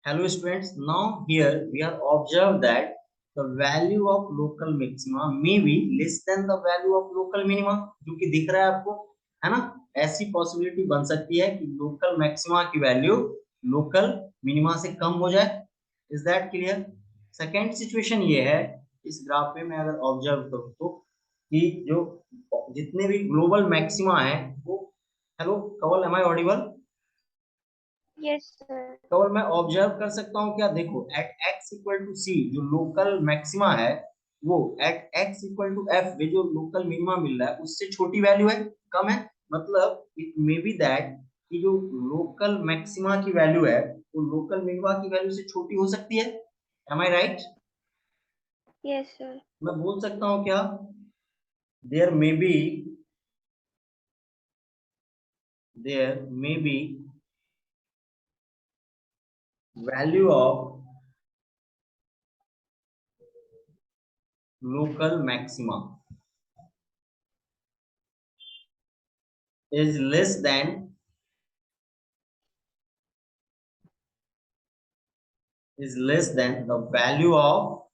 Hello students, now here we are observed that the value of local maxima may be less than the value of local minima, जो कि दिख रहा है आपको, है ना। ऐसी पॉसिबिलिटी बन सकती है कि लोकल मैक्सिमा की वैल्यू लोकल मिनिमा से कम हो जाए। Is that clear? Second situation ये है, इस ग्राफ पे मैं अगर ऑब्जर्व करूँ तो कि जो जितने भी ग्लोबल मैक्सिमा है वो, hello Kawal, am I audible? Yes sir. तो मैं ऑब्जर्व कर सकता हूँ क्या, देखो at x equal to C जो लोकल मैक्सिमा है वो at x equal to f में जो लोकल मिनिमा मिल रहा है उससे छोटी वैल्यू है, कम है। मतलब इट मे बी दैट कि जो लोकल मैक्सिमा की वैल्यू है वो लोकल मिनिमा की वैल्यू से छोटी हो सकती है। Am I right? Yes sir. मैं बोल सकता हूँ क्या, there may be value of local maxima is less than the value of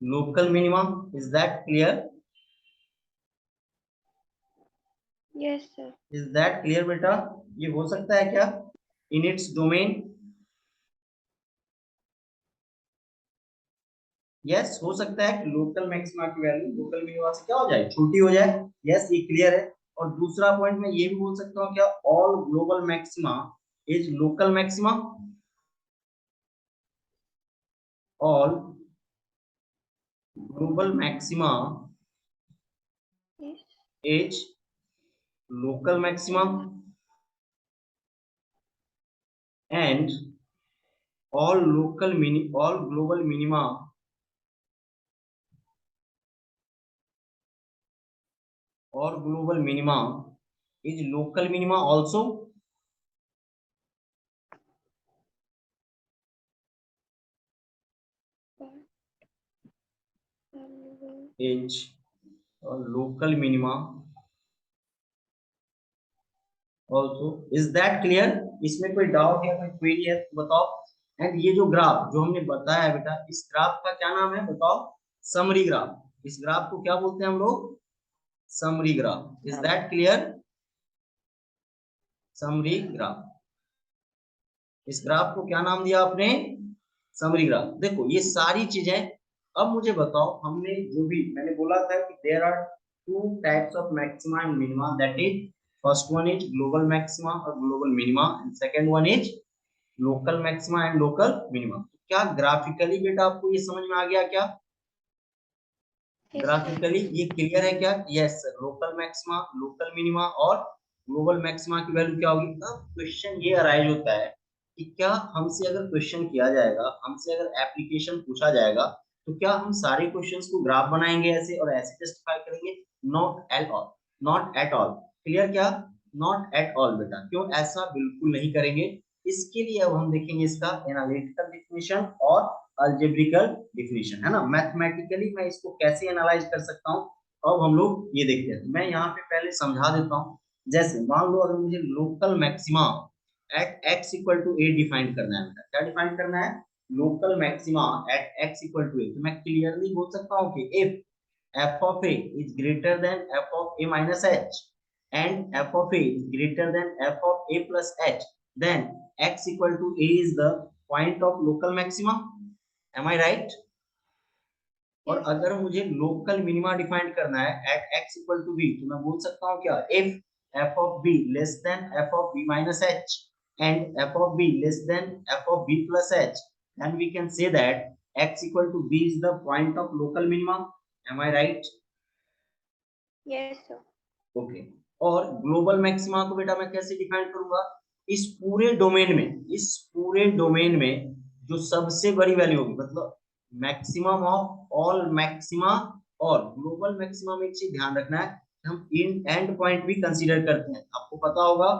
local minimum. Is that clear? Yes sir. Is that clear बेटा? ये हो सकता है क्या in its domain? यस, हो सकता है कि लोकल मैक्सिमा की वैल्यू लोकल मिनिमा से क्या हो जाए, छोटी हो जाए। यस, ये क्लियर है। और दूसरा पॉइंट मैं ये भी बोल सकता हूँ क्या, all global maxima is local maxima. All global maxima yes. Is local maxima and all global minima or global minima is local minima also. Is local minima also. Is that clear? इसमें कोई doubt या कोई query है तो बताओ। And ये जो graph जो हमने बताया है बेटा, इस ग्राफ का क्या नाम है बताओ? Summary graph. इस ग्राफ को क्या बोलते हैं हम लोग? Summary graph. Is that clear? Summary graph. इस ग्राफ को क्या नाम दिया आपने? Summary graph. देखो ये सारी चीजें, अब मुझे बताओ, हमने जो भी मैंने बोला था कि there are two types of maxima and minima, that is first one is global maxima और global minima and second one is local maxima and local minima. क्या ग्राफिकली बेटा आपको ये समझ में आ गया क्या? ग्राफिकली ये क्लियर है क्या? Yes sir, local maxima local minima और ग्लोबल मैक्सिमा की वैल्यू क्या होगी। अब क्वेश्चन ये अराइज होता है कि क्या हमसे अगर क्वेश्चन किया जाएगा, हमसे अगर एप्लीकेशन पूछा जाएगा, तो क्या हम सारे क्वेश्चंस को ग्राफ बनाएंगे ऐसे और ऐसे जस्टिफाई करेंगे? Not at all, not at all. Clear क्या? नॉट एट ऑल बेटा। क्यों ऐसा बिल्कुल नहीं करेंगे। इसके लिए अब हम देखेंगे इसका एनालिटिकल डिफिनेशन और अलजेब्रिकल डिफिनेशन, है ना। मैथमेटिकली मैं इसको कैसे एनालाइज कर सकता हूँ, अब हम लोग ये देखते हैं। मैं यहाँ पे पहले समझा देता हूँ। जैसे मान लो अगर मुझे local maxima at x equal to A define करना है, क्या डिफाइन करना है? Local maxima at x equal to A, तो मैं क्लियरली बोल सकता हूँ कि if f of a is greater than f of a minus h and f of a is greater than f of a plus h, then x equal to a is the point of local maxima. Am I right? और yes अगर मुझे local minima define करना है at x equal to b, तो मैं बोल सकता हूँ क्या, if f of b less than f of b minus h and f of b less than f of b plus h, then we can say that x equal to b is the point of local minimum. Am I right? Yes sir. Okay. और global maxima को बेटा मैं कैसे define करूंगा? इस पूरे domain में, इस पूरे डोमेन में जो सबसे बड़ी वैल्यू होगी, मतलब मैक्सिमम ऑफ ऑल मैक्सिमा। और ग्लोबल मैक्सिमा में एक चीज ध्यान रखना है, हम इन एंड पॉइंट भी कंसीडर करते हैं। आपको पता होगा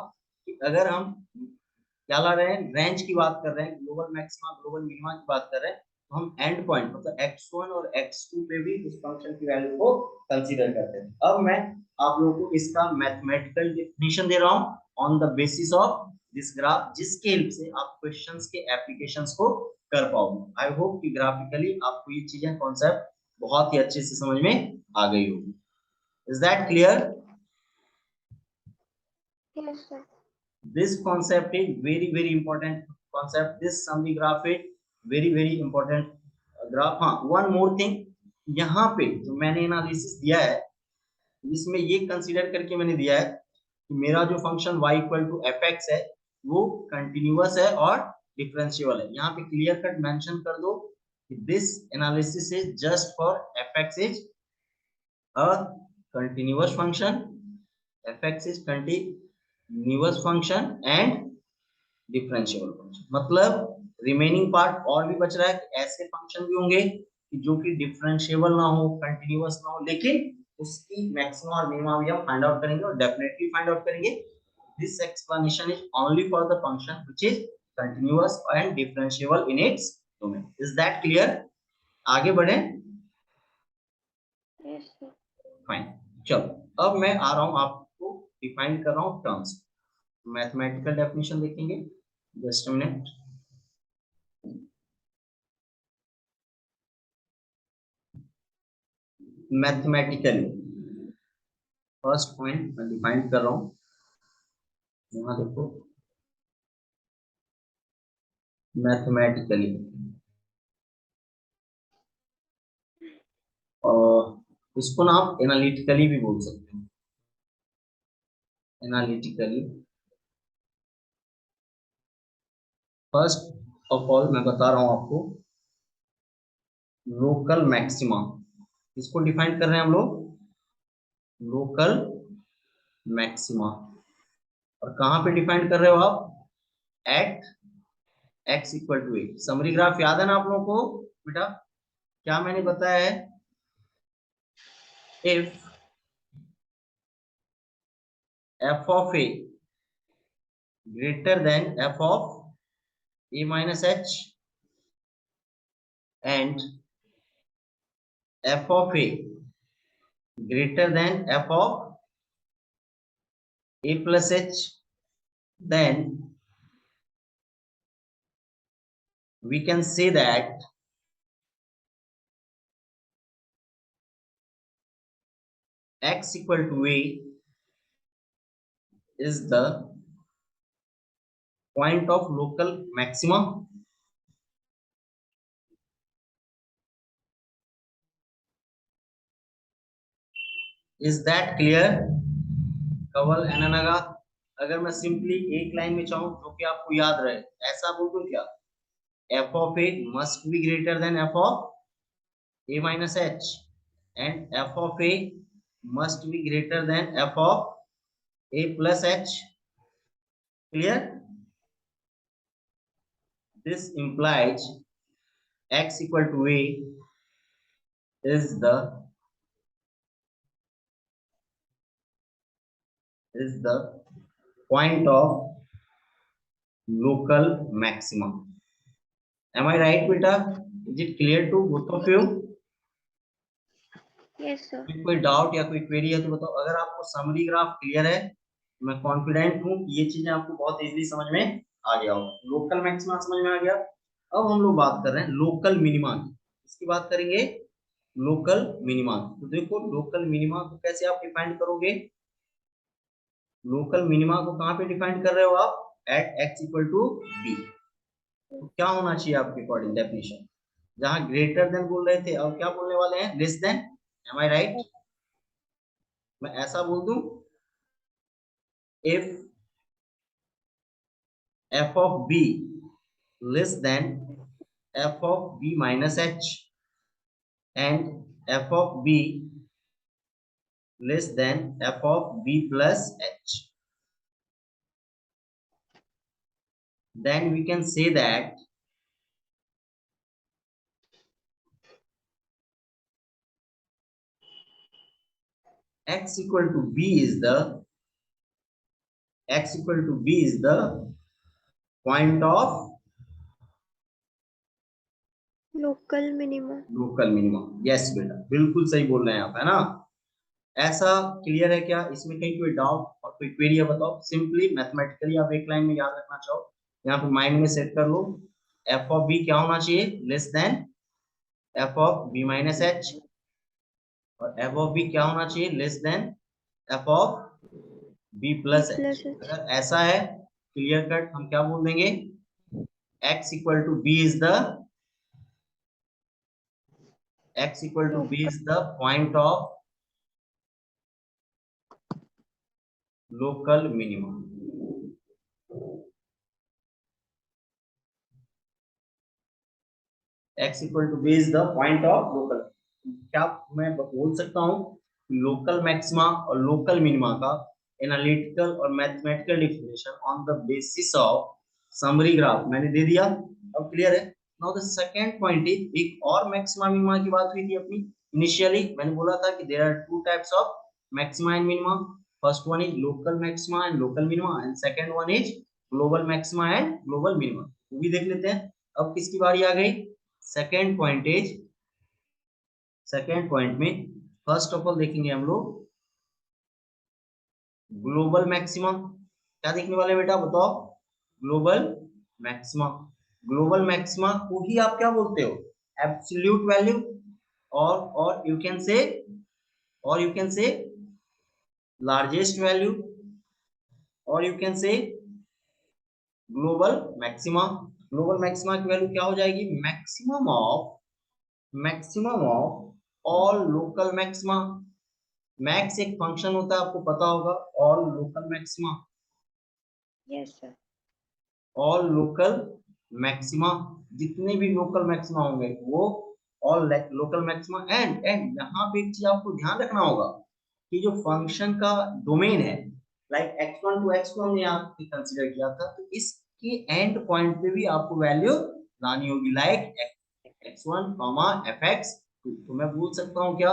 कि अगर हम क्या ला रहे हैं, रेंज की बात कर रहे हैं, ग्लोबल मैक्सिमा ग्लोबल मिनिमा की बात कर रहे हैं, तो हम एंड पॉइंट मतलब x1 और x2 पे भी उस फंक्शन की वैल्यू को कंसीडर करते हैं। अब मैं आप लोगों को इसका मैथमेटिकल डेफिनेशन दे रहा हूं, on the basis of this graph, जिसके हेल्प से आप क्वेश्चंस के एप्लीकेशंस को कर पाओगे। आई होप कि ग्राफिकली आपको ये चीजें कॉन्सेप्ट बहुत ही अच्छे से समझ में आ गई होगी। Is that clear? Yes, sir. This concept is very important concept. This summary graph is very important graph. हाँ, one more thing, यहाँ पे जो मैंने एनालिसिस दिया है इसमें ये कंसीडर करके मैंने दिया है कि मेरा जो function y equal to F X है वो कंटिन्यूअस है और डिफरेंशिएबल है। यहाँ पे क्लियर कट मेंशन कर दो कि this analysis is just for F x is a continuous function, F x is continuous function and differentiable function. मतलब रिमेनिंग पार्ट और भी बच रहा है कि ऐसे फंक्शन भी होंगे कि जो कि डिफरेंशिएबल ना हो, कंटिन्यूअस ना हो, लेकिन उसकी मैक्सिमा और मिनिमा भी हम फाइंड आउट करेंगे और डेफिनेटली फाइंड आउट करेंगे। This explanation is only for the function which is continuous and differentiable in its domain. Is that clear? आगे बढ़े? Yes, sir. फाइन। चलो अब मैं आ रहा हूं आपको डिफाइन कर रहा हूं टर्म्स। मैथमेटिकल डेफिनेशन देखेंगे, just a minute. Mathematically first point मैं डिफाइन कर रहा हूं, यहाँ देखो मैथमेटिकली, और इसको ना आप एनालिटिकली भी बोल सकते हो। एनालिटिकली फर्स्ट ऑफ ऑल मैं बता रहा हूं आपको लोकल मैक्सिमा, इसको डिफाइन कर रहे हैं हम लोग लोकल मैक्सिमा। और कहां पे डिफाइन कर रहे हो आप? At X equal to A. Summary graph याद है ना आप लोगों को बेटा? क्या मैंने बताया है? If F of A greater than f of a minus h and f of a greater than f of a plus h, then we can say that x equal to a is the point of local maximum. Is that clear? कवल एनानागा, अगर मैं simply एक line में चाहूं जो कि आपको याद रहे, ऐसा बोल दूं क्या? f of a must be greater than f of a minus h and f of a must be greater than f of a plus h. Clear? This implies x equal to a is the point of local maximum. Am I right, beta? Is it clear to both of you? Yes, sir. कोई doubt या कोई query है तो बताओ। अगर आपको summary graph clear है, मैं कॉन्फिडेंट हूं कि ये चीजें आपको बहुत इजीली समझ में आ गया होगा। लोकल मैक्सिमा समझ में आ गया। अब हम लोग बात कर रहे हैं लोकल मिनिमा की। इसकी बात करेंगे लोकल मिनिमा। तो देखो लोकल मिनिमा को कैसे आप डिफाइन करोगे? लोकल मिनिमा को कहां पे डिफाइन कर रहे हो आप? At X equal to B. तो क्या होना चाहिए आपके अकॉर्डिंग डेफिनेशन? जहां ग्रेटर देन बोल रहे थे, अब क्या बोलने वाले हैं? Less than. Am I right? मैं ऐसा बोल दूं, if f of b less than f of b minus h and f of b less than f of b plus h, then we can say that x equal to b is the point of Local minimum. Local minimum. Yes बेटा, बिल्कुल सही बोल रहे हैं आप, है ना? ऐसा क्लियर है क्या? इसमें कहीं कोई डाउट और कोई क्वेरी है बताओ। सिंपली मैथमेटिकली आप एक लाइन में याद रखना चाहो, यहाँ पे माइंड में सेट कर लो, एफ ऑफ बी क्या होना चाहिए? Less than F of B minus H, और एफ ऑफ बी क्या होना चाहिए? Less than F of B B plus H. plus H. अगर ऐसा है क्लियर कट, हम क्या बोल देंगे? x equal to B is the x equal to B Local. Is the point of local minimum. x equal to B is the point of local. क्या मैं बोल सकता हूँ? लोकल मैक्सिमा और लोकल मिनिमा का एनालिटिकल और mathematical definition on the basis of summary graph मैंने दे दिया। अब क्लियर है? Now the second point is, एक और मैक्सिमा मिनिमा की बात हुई थी अपनी इनिशियली, मैंने बोला था कि there are two types of maxima and minima. First one is local maxima and local minima, and second one is global maxima and global minima. वो भी देख लेते हैं। अब किसकी बारी आ गई? Second point is, second point में फर्स्ट ऑफ ऑल देखेंगे हम लोग ग्लोबल मैक्सिमा। क्या देखने वाले बेटा बताओ? Global maxima. ग्लोबल मैक्सिमा को ही आप क्या बोलते हो? एब्सोल्यूट वैल्यू, और यू कैन से, और you can say largest value, और you can say global maxima. Global maxima की वैल्यू क्या हो जाएगी? Maximum of all local maxima. Max एक फंक्शन होता है, आपको पता होगा, all local maxima. Yes, sir. All local maxima, जितने भी लोकल मैक्सिमा होंगे वो ऑल लोकल मैक्सिमा। एंड यहाँ पे एक चीज आपको ध्यान रखना होगा कि जो फंक्शन का डोमेन है, लाइक x1 टू x2 हमने यहाँ पे कंसीडर किया था, तो इसके एंड पॉइंट पे भी आपको वैल्यू लानी होगी, लाइक x1 कॉमा fx2। तो मैं बोल सकता हूँ क्या?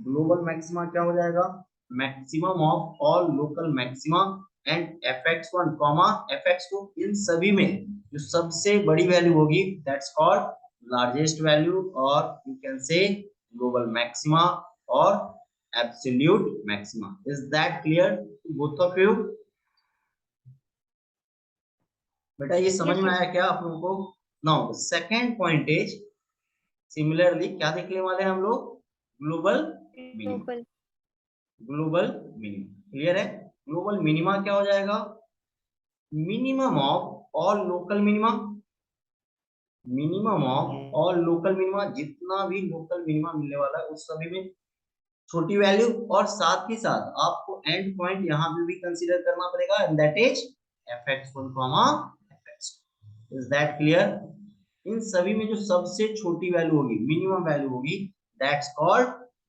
ग्लोबल मैक्सिमा क्या हो जाएगा? Maximum of all local maxima and fx1 comma fx2, इन सभी में जो सबसे बड़ी वैल्यू होगी दैट्स कॉल्ड लार्जेस्ट वैल्यू, और you can say global maxima और absolute maxima. Is that clear to both of you? बेटा ये समझ Yes, में sir. आया क्या आप लोगों को? Now second point is, similarly क्या देखने वाले हैं हम लोग? Global minima. Local. Global minima clear है? ग्लोबल मिनिमा क्या हो जाएगा? Minimum of all local minima. Minimum of Yes. All local minima, जितना भी लोकल मिनिमा मिलने वाला है उस सभी में छोटी वैल्यू, और साथ ही साथ आपको एंड पॉइंट यहाँ पे भी कंसीडर करना पड़ेगा, and that is fx1 fx2। Is that clear? इन सभी में जो सबसे छोटी वैल्यू होगी, मिनिमम वैल्यू होगी, that's called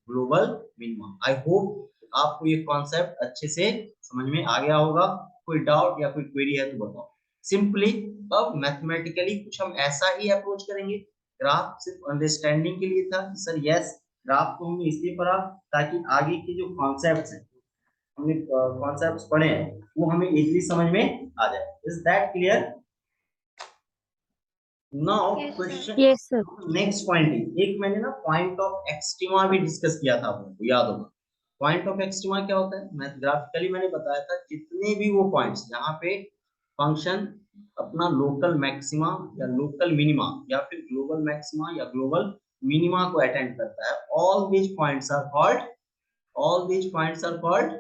global minimum. I hope आपको ये कॉन्सेप्ट अच्छे से समझ में आ गया होगा। कोई डाउट या कोई क्वेरी है तो बताओ सिंपली। अब मैथमेटिकली कुछ हम ऐसा ही अप्रोच करेंगे। ग्राफ सिर्फ अंडरस्टैंडिंग के लिए था सर, यस, ग्राफ को हमने इसलिए पढ़ा ताकि आगे के जो कॉन्सेप्ट्स हैं, हमने कॉन्सेप्ट्स पढ़े हैं, वो हमें इजीली समझ में आ जाए। Is that clear? Now Yes, sir. Question, Yes, sir. Next point है, एक मैंने ना पॉइंट ऑफ एक्सट्रीमा भी डिस्कस किया था, आपको याद होगा। पॉइंट ऑफ एक्सट्रीमा क्या होता है? मैं ग्राफिकली मैंने बताया था, जितने भी वो पॉइंट्स जहाँ पे फंक्शन अपना लोकल मैक्सिमा या लोकल मिनिमा या फिर ग्लोबल मैक्सिमा या ग्लोबल मिनिमा को अटेंड करता है, all these points are called, all these points are called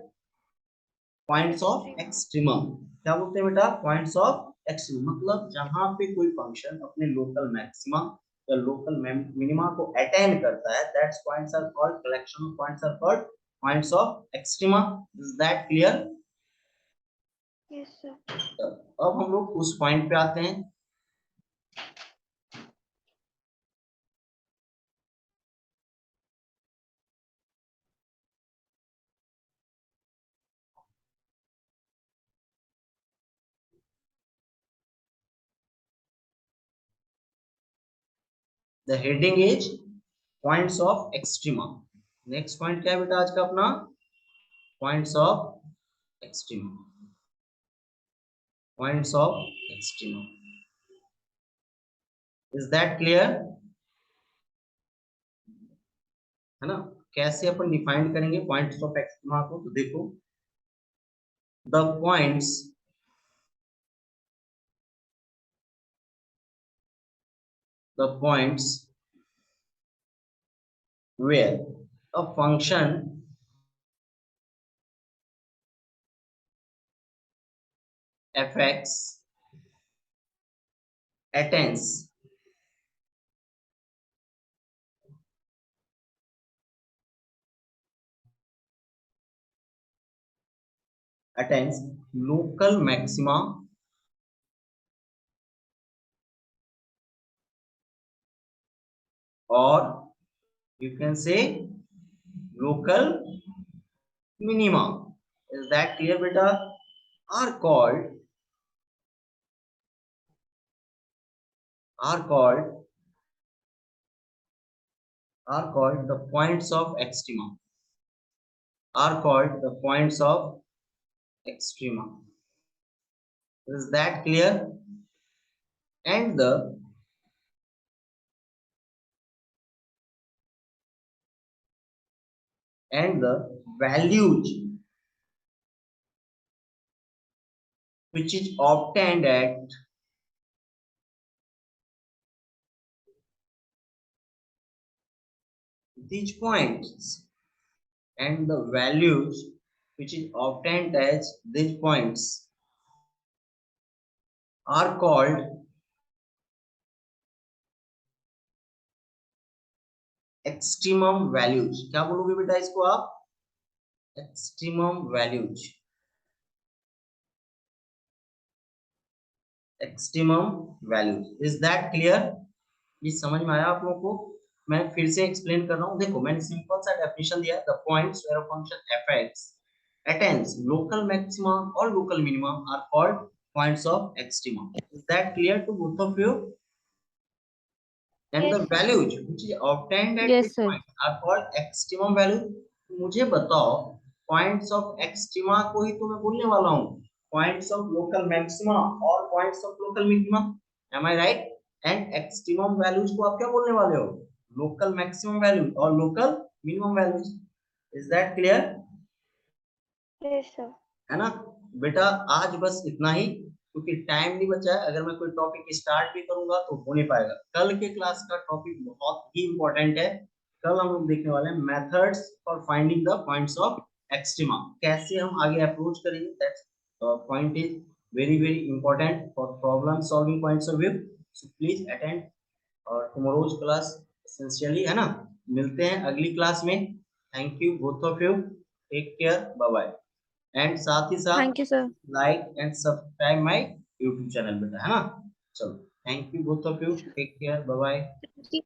points of Extreme. Extremum. क्या बोलते हैं बेटा? पॉइंट्स ऑफ एक्सट्रीमम, मतलब जहां पे कोई फंक्शन अपने लोकल मैक्सिमा या लोकल मिनिमा को अटेंड करता है, that's points are called, collection of points are called points of extrema. Is that clear? Yes, sir. अब हम लोग उस पॉइंट पे आते हैं। The heading is points of extrema. Next point क्या है बेटा आज का अपना? Points of extrema, points of extrema. Is that clear? है ना? कैसे अपन डिफाइन करेंगे पॉइंट्स ऑफ एक्सट्रीमा को? तो देखो, the points where a function fx attains local maxima or you can say local minima. Is that clear, beta? Are called are called are called the points of extrema. Are called the points of extrema. Is that clear? And the values which is obtained at these points and the values which is obtained at these points are called extremum values. क्या बोलोगे बेटा इसको आप? Extremum values. Extremum values. Is that clear? ये समझ में आया आप लोगों को? मैं फिर से एक्सप्लेन कर रहा हूँ. देखो, मैंने सिंपल सा डेफिनेशन दिया, the points where a function fx attains local maxima or local minima are called points of extrema. Is that clear to both of you? And Yes, the sir. values which is obtained at Yes, this sir. point are called extremum value. मुझे बताओ, points of extrema को ही तो मैं बोलने वाला हूँ, points of local maxima और points of local minima. Am I right? And extremum values को आप क्या बोलने वाले हो? लोकल मैक्सिमम वैल्यू और local minimum values. Is that clear? Yes, sir. है ना बेटा? आज बस इतना ही, क्योंकि टाइम नहीं बचा है. अगर मैं कोई टॉपिक स्टार्ट भी करूंगा तो हो नहीं पाएगा. कल के क्लास का टॉपिक बहुत ही इंपॉर्टेंट है. कल हम लोग देखने वाले हैं methods for finding the points of extrema. कैसे हम आगे अप्रोच करेंगे, that's point is very very important for problem solving points of view. So please attend tomorrow's class essentially, है ना? मिलते हैं अगली क्लास में. Thank you both of you. Take care. Bye bye. And साथ ही साथ Thank you, sir. Like and subscribe my YouTube channel बेटा, है ना? चलो, thank you both of you. Take care. Bye bye.